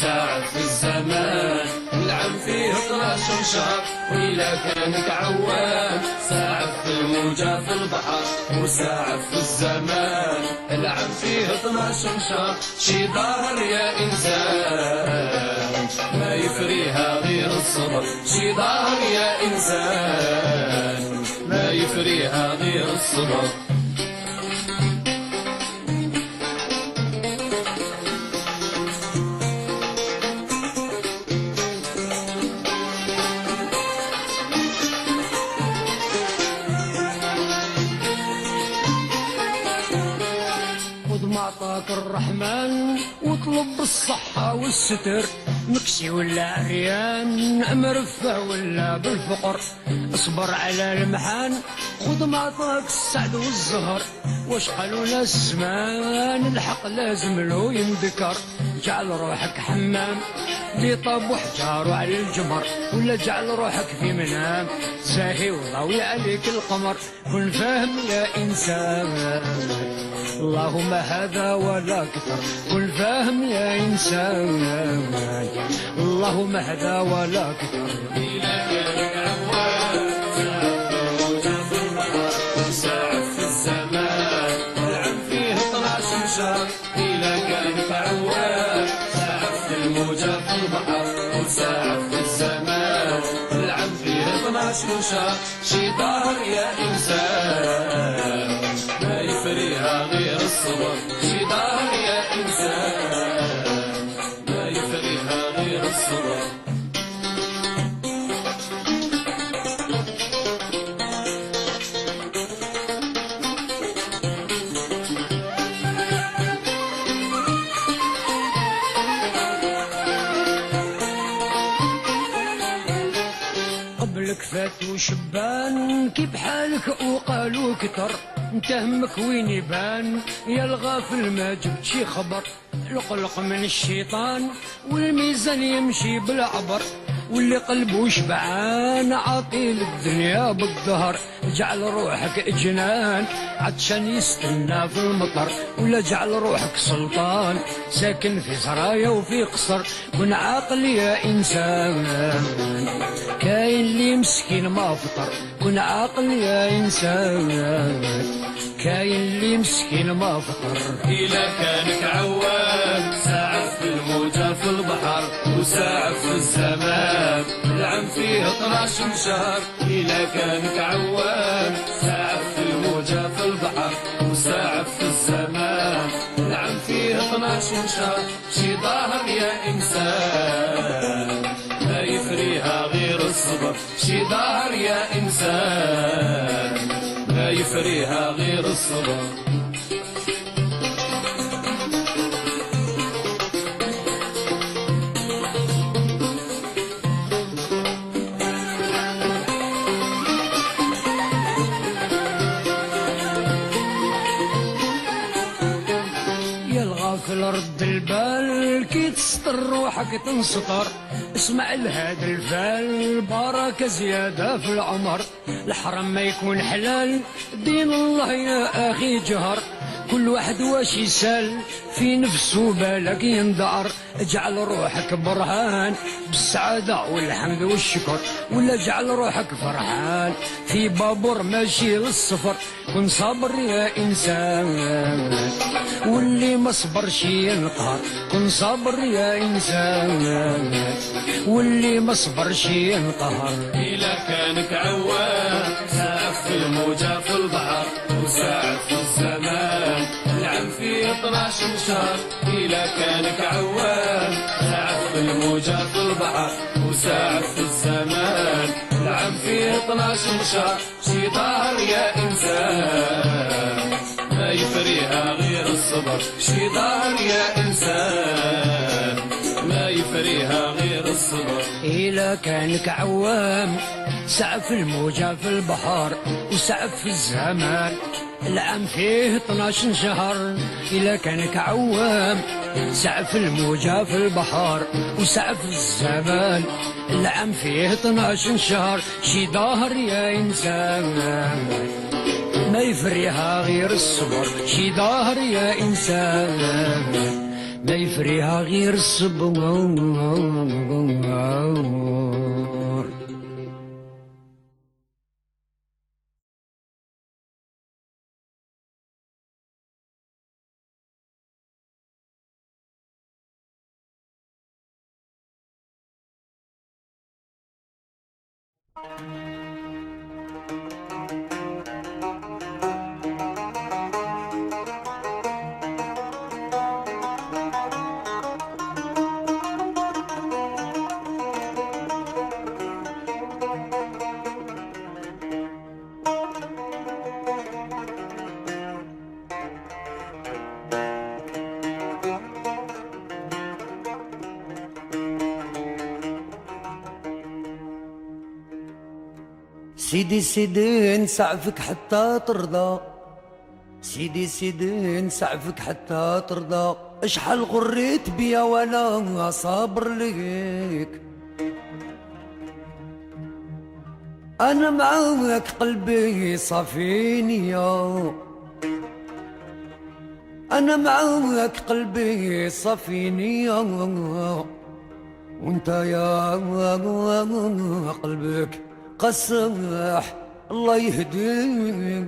ساعة في الزمان نلعب فيه 12 شهر، وإلا كانك عوام ساعة في الموجة في البحر، وساعة في الزمان نلعب فيه 12 شهر. شي ظهر يا إنسان ما يفريها غير الصبر، شي ظهر يا إنسان ما يفريها غير الصبر. معطاك الرحمن واطلب بالصحة والستر، مكسي ولا عريان مرفه ولا بالفقر، اصبر على المحان خذ معطاك السعد والزهر. واش قالوا لا الزمان الحق لازم له ينذكر، جعل روحك حمام لي طاب وحجار على الجمر، ولا جعل روحك في منام ساهي وضوي عليك القمر. كن فاهم يا إنسان اللهم هذا ولا كثر، كن فاهم يا إنسان اللهم هذا ولا كثر. ساعة في الزمان نلعب فيه 12 شهر، إذا كانك عوام ساعة في الموجة في البحر، وساعة في الزمان نلعب فيه 12 شهر. شي ظهر يا إنسان ما يفريها غير الصبر، شي ظهر يا إنسان ما يفريها غير الصبر. قبلك فات وشبان كيف حالك وقالوا كتر، انت همك وين يبان يا الغافل ما جبت شي خبر. القلق من الشيطان والميزان يمشي بالعبر، واللي قلبه شبعان عاطيل الدنيا بالظهر. جعل روحك جنان عطشان يستنى في المطر، ولا جعل روحك سلطان ساكن في سرايا وفي قصر. كن عاقل يا إنسان كاين اللي مسكين ما فطر، كن عاقل يا إنسان كاين اللي مسكين ما فطر. إذا كانك عوام ساعة في الموجة في البحر، وساعة في الزمان نلعب فيه 12 شهر. إذا كانك عوام ساعة في الموجة في البحر، وساعة في الزمان نلعب فيه 12 شهر. شي ظاهر يا إنسان ما يفريها غير الصبر، شي ظاهر يا إنسان ما يفريها غير الصبر. في الارض البال كي تسطر روحك تنسطر، اسمع لهذا الفال بركة زيادة في العمر. الحرم ما يكون حلال دين الله يا اخي جهر، كل واحد واش يسال في نفسه بالك يندار. اجعل روحك برهان بالسعادة والحمد والشكر، ولا اجعل روحك فرحان في بابور ماشي للسفر. كن صابر يا إنسان واللي ما صبرش ينقهر. كن صابر يا إنسان واللي ما صبرش ينقهر. إلا كانك عوام ساعف في الموجة في البحر وساعف في الزمان العم فيه 12 شهر. إلا كانك عوام ساعف في الموجة في البحر وساعف في الزمان العم فيه 12 شهر. شي ظهر يا إنسان ما يفريها غير الصبر. شي ظهر يا إنسان ما يفريها غير الصبر. إلا كانك عوام سعف الموجة في البحر وسعف في الزمان العام فيه 12 شهر. إلا كانك عوام سعف الموجة في البحر وسعف الزمان العام فيه 12 شهر. شي ظهر يا إنسان ما يفريها غير الصبر. شي ظهر يا إنسان ما يفريها غير الصبر. سيدي سيدي نسعفك حتى ترضى. سيدي سيدي نسعفك حتى ترضى. اشحال غريت بيا وانا صابر ليك. انا معاك قلبي صافي نية. انا معاك قلبي صافي نية وانت يا قلبك قسح الله يهديك.